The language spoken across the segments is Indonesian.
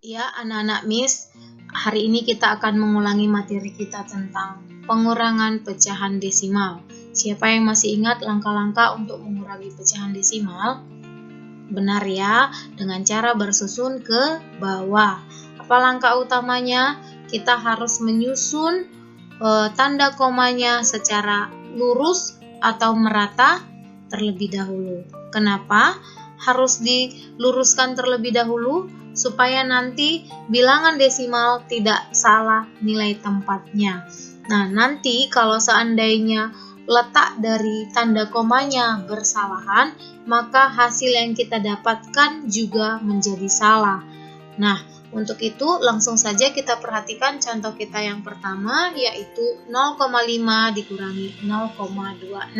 Ya, anak-anak Miss, hari ini kita akan mengulangi materi kita tentang pengurangan pecahan desimal. Siapa yang masih ingat langkah-langkah untuk mengurangi pecahan desimal? Benar ya, dengan cara bersusun ke bawah. Apa langkah utamanya? Kita harus menyusun tanda komanya secara lurus atau merata terlebih dahulu. Kenapa? Harus diluruskan terlebih dahulu supaya nanti bilangan desimal tidak salah nilai tempatnya. Nah, nanti kalau seandainya letak dari tanda komanya bersalahan, maka hasil yang kita dapatkan juga menjadi salah. Nah, untuk itu langsung saja kita perhatikan contoh kita yang pertama, yaitu 0,5 dikurangi 0,26.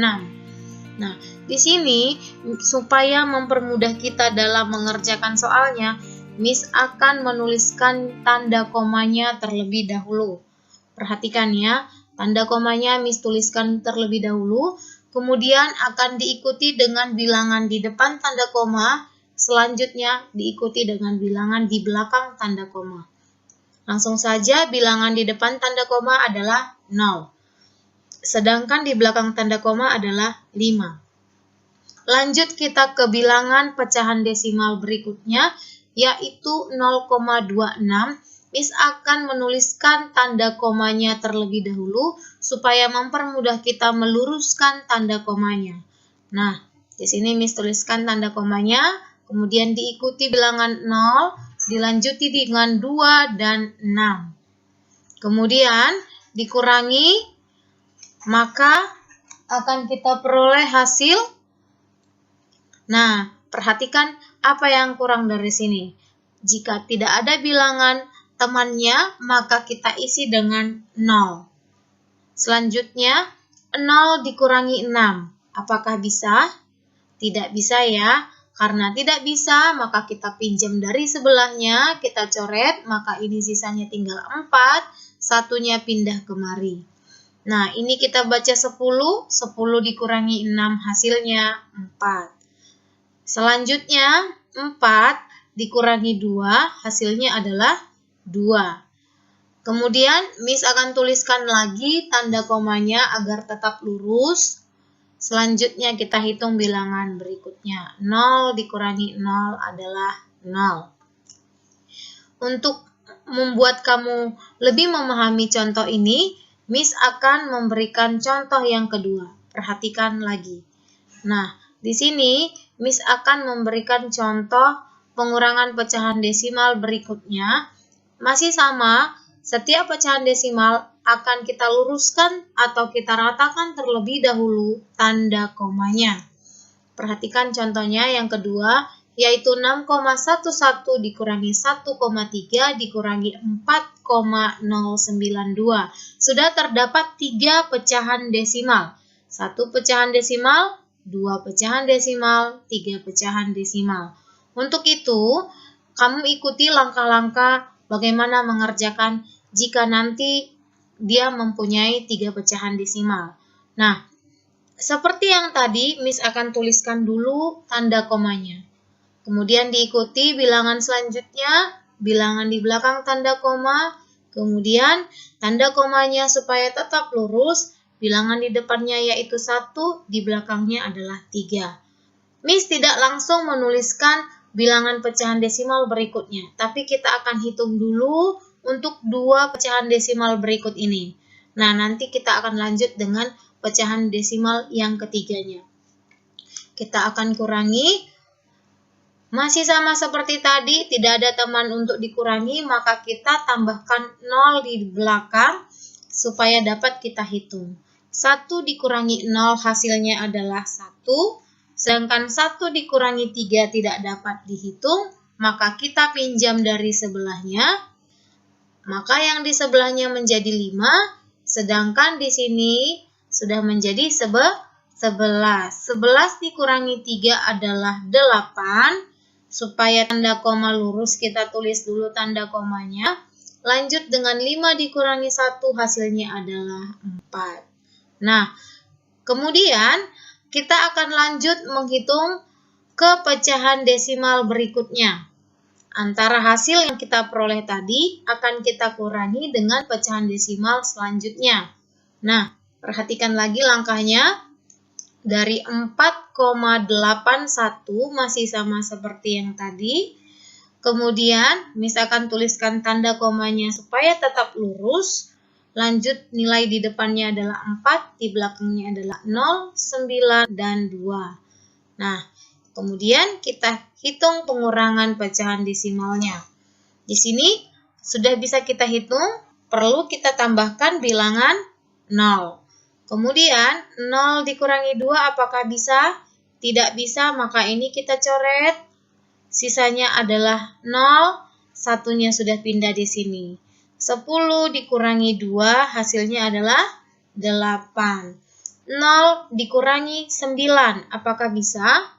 Nah, di sini supaya mempermudah kita dalam mengerjakan soalnya, Miss akan menuliskan tanda komanya terlebih dahulu. Perhatikan ya, tanda komanya Miss tuliskan terlebih dahulu, kemudian akan diikuti dengan bilangan di depan tanda koma, selanjutnya diikuti dengan bilangan di belakang tanda koma. Langsung saja bilangan di depan tanda koma adalah 0. Sedangkan di belakang tanda koma adalah 5. Lanjut kita ke bilangan pecahan desimal berikutnya, yaitu 0,26. Miss akan menuliskan tanda komanya terlebih dahulu supaya mempermudah kita meluruskan tanda komanya. Nah, di sini Miss tuliskan tanda komanya, kemudian diikuti bilangan 0, dilanjuti dengan 2 dan 6. Kemudian dikurangi, maka akan kita peroleh hasil. Nah, perhatikan apa yang kurang dari sini. Jika tidak ada bilangan temannya, maka kita isi dengan 0. Selanjutnya, 0 dikurangi 6. Apakah bisa? Tidak bisa ya. Karena tidak bisa, maka kita pinjam dari sebelahnya, kita coret, maka ini sisanya tinggal 4, satunya pindah kemari. Nah, ini kita baca 10, 10 dikurangi 6 hasilnya 4. Selanjutnya, 4 dikurangi 2 hasilnya adalah 2. Kemudian, Miss akan tuliskan lagi tanda komanya agar tetap lurus. Selanjutnya kita hitung bilangan berikutnya. 0 dikurangi 0 adalah 0. Untuk membuat kamu lebih memahami contoh ini, Miss akan memberikan contoh yang kedua. Perhatikan lagi. Nah, di sini Miss akan memberikan contoh pengurangan pecahan desimal berikutnya. Masih sama, setiap pecahan desimal akan kita luruskan atau kita ratakan terlebih dahulu tanda komanya. Perhatikan contohnya yang kedua, yaitu 6,11 dikurangi 1,3 dikurangi 4,092. Sudah terdapat 3 pecahan desimal. 1 pecahan desimal, 2 pecahan desimal, 3 pecahan desimal. Untuk itu, kamu ikuti langkah-langkah bagaimana mengerjakan jika nanti dia mempunyai 3 pecahan desimal. Nah, seperti yang tadi, Miss akan tuliskan dulu tanda komanya. Kemudian diikuti bilangan selanjutnya, bilangan di belakang tanda koma, kemudian tanda komanya supaya tetap lurus, bilangan di depannya yaitu 1, di belakangnya adalah 3. Miss tidak langsung menuliskan bilangan pecahan desimal berikutnya, tapi kita akan hitung dulu untuk 2 pecahan desimal berikut ini. Nah, nanti kita akan lanjut dengan pecahan desimal yang ketiganya. Kita akan kurangi. Masih sama seperti tadi, tidak ada teman untuk dikurangi, maka kita tambahkan 0 di belakang supaya dapat kita hitung. 1 dikurangi 0 hasilnya adalah 1, sedangkan 1 dikurangi 3 tidak dapat dihitung, maka kita pinjam dari sebelahnya, maka yang di sebelahnya menjadi 5, sedangkan di sini sudah menjadi 11. 11 dikurangi 3 adalah 8. Supaya tanda koma lurus, kita tulis dulu tanda komanya. Lanjut dengan 5 dikurangi 1, hasilnya adalah 4. Nah, kemudian kita akan lanjut menghitung ke pecahan desimal berikutnya. Antara hasil yang kita peroleh tadi akan kita kurangi dengan pecahan desimal selanjutnya. Nah, perhatikan lagi langkahnya. Dari 4,81 masih sama seperti yang tadi. Kemudian, misalkan tuliskan tanda komanya supaya tetap lurus. Lanjut, nilai di depannya adalah 4, di belakangnya adalah 0, 9, dan 2. Nah, kemudian kita hitung pengurangan pecahan desimalnya. Di sini sudah bisa kita hitung, perlu kita tambahkan bilangan 0. Kemudian 0 dikurangi 2 apakah bisa? Tidak bisa, maka ini kita coret. Sisanya adalah 0, satunya sudah pindah di sini. 10 dikurangi 2 hasilnya adalah 8. 0 dikurangi 9, apakah bisa?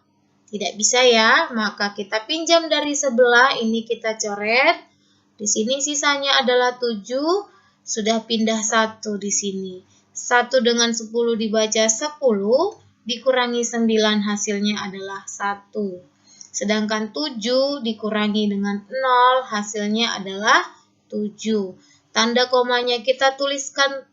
Tidak bisa ya, maka kita pinjam dari sebelah, ini kita coret. Di sini sisanya adalah 7, sudah pindah 1 di sini. 1 dengan 10 dibaca 10, dikurangi 9 hasilnya adalah 1. Sedangkan 7 dikurangi dengan 0 hasilnya adalah 7. Tanda komanya kita tuliskan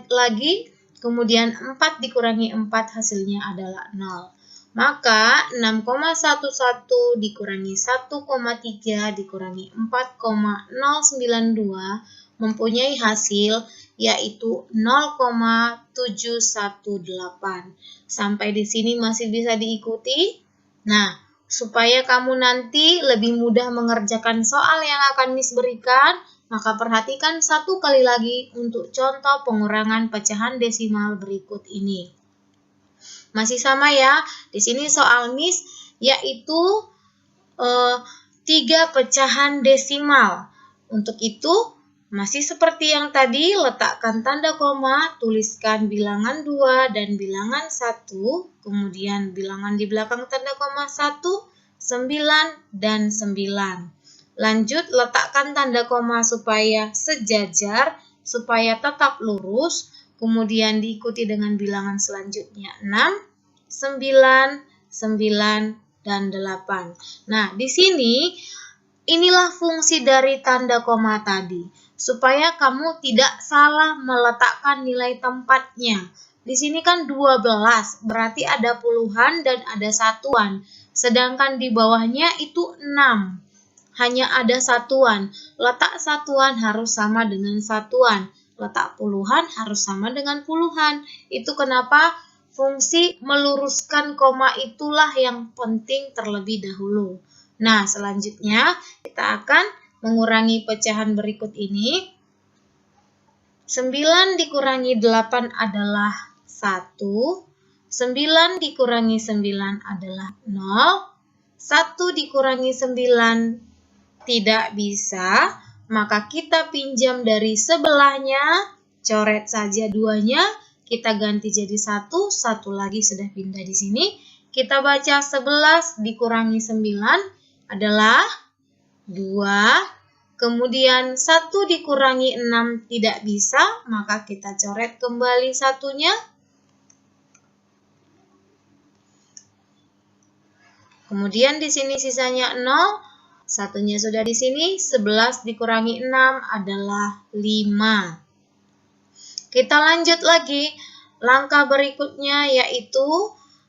lagi. Kemudian 4 dikurangi 4 hasilnya adalah 0. Maka 6,11 dikurangi 1,3 dikurangi 4,092 mempunyai hasil yaitu 0,718. Sampai di sini masih bisa diikuti? Nah, supaya kamu nanti lebih mudah mengerjakan soal yang akan Miss berikan, maka perhatikan satu kali lagi untuk contoh pengurangan pecahan desimal berikut ini. Masih sama ya, di sini soal Miss yaitu 3 pecahan desimal. Untuk itu, masih seperti yang tadi, letakkan tanda koma, tuliskan bilangan 2 dan bilangan 1, kemudian bilangan di belakang tanda koma 1, 9, dan 9. Lanjut, letakkan tanda koma supaya sejajar, supaya tetap lurus. Kemudian diikuti dengan bilangan selanjutnya 6, 9, 9, dan 8. Nah, di sini inilah fungsi dari tanda koma tadi. Supaya kamu tidak salah meletakkan nilai tempatnya. Di sini kan 12, berarti ada puluhan dan ada satuan. Sedangkan di bawahnya itu 6. Hanya ada satuan. Letak satuan harus sama dengan satuan. Letak puluhan harus sama dengan puluhan. Itu kenapa fungsi meluruskan koma itulah yang penting terlebih dahulu. Nah, selanjutnya kita akan mengurangi pecahan berikut ini. 9 dikurangi 8 adalah 1. 9 dikurangi 9 adalah 0. 1 dikurangi 9 tidak bisa, maka kita pinjam dari sebelahnya, coret saja duanya, kita ganti jadi 1, 1 lagi sudah pindah di sini. Kita baca 11 dikurangi 9 adalah 2. Kemudian 1 dikurangi 6 tidak bisa, maka kita coret kembali satunya. Kemudian di sini sisanya 0. Satunya sudah di sini, 11 dikurangi 6 adalah 5. Kita lanjut lagi, langkah berikutnya yaitu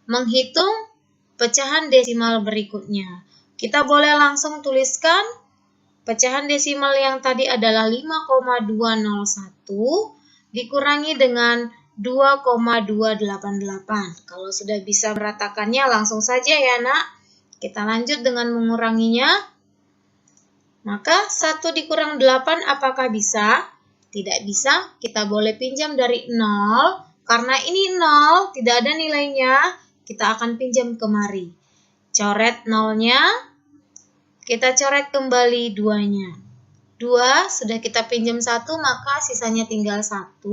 menghitung pecahan desimal berikutnya. Kita boleh langsung tuliskan pecahan desimal yang tadi adalah 5,201 dikurangi dengan 2,288. Kalau sudah bisa meratakannya langsung saja ya nak. Kita lanjut dengan menguranginya. Maka 1 dikurang 8 apakah bisa? Tidak bisa, kita boleh pinjam dari 0. Karena ini 0, tidak ada nilainya, kita akan pinjam kemari. Coret 0-nya, kita coret kembali 2-nya. 2 sudah kita pinjam 1, maka sisanya tinggal 1.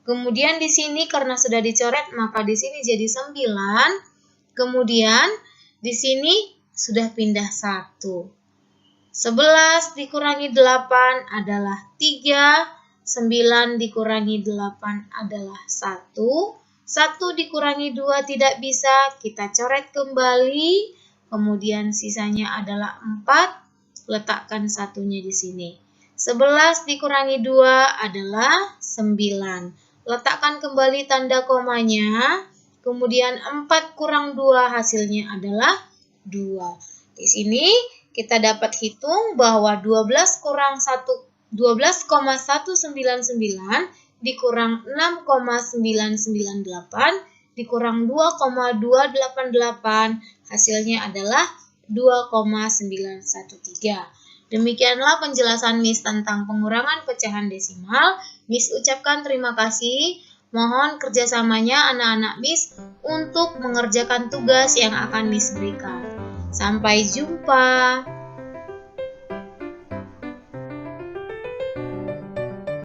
Kemudian di sini karena sudah dicoret, maka di sini jadi 9. Kemudian di sini sudah pindah 1. 11 dikurangi 8 adalah 3, 9 dikurangi 8 adalah 1, 1 dikurangi 2 tidak bisa, kita coret kembali, kemudian sisanya adalah 4, letakkan satunya di sini. 11 dikurangi 2 adalah 9. Letakkan kembali tanda komanya. Kemudian 4 kurang 2 hasilnya adalah 2. Di sini kita dapat hitung bahwa 12,199 dikurang 6,998 dikurang 2,288 hasilnya adalah 2,913. Demikianlah penjelasan Miss tentang pengurangan pecahan desimal. Miss ucapkan terima kasih. Mohon kerjasamanya anak-anak Miss untuk mengerjakan tugas yang akan Miss berikan. Sampai jumpa.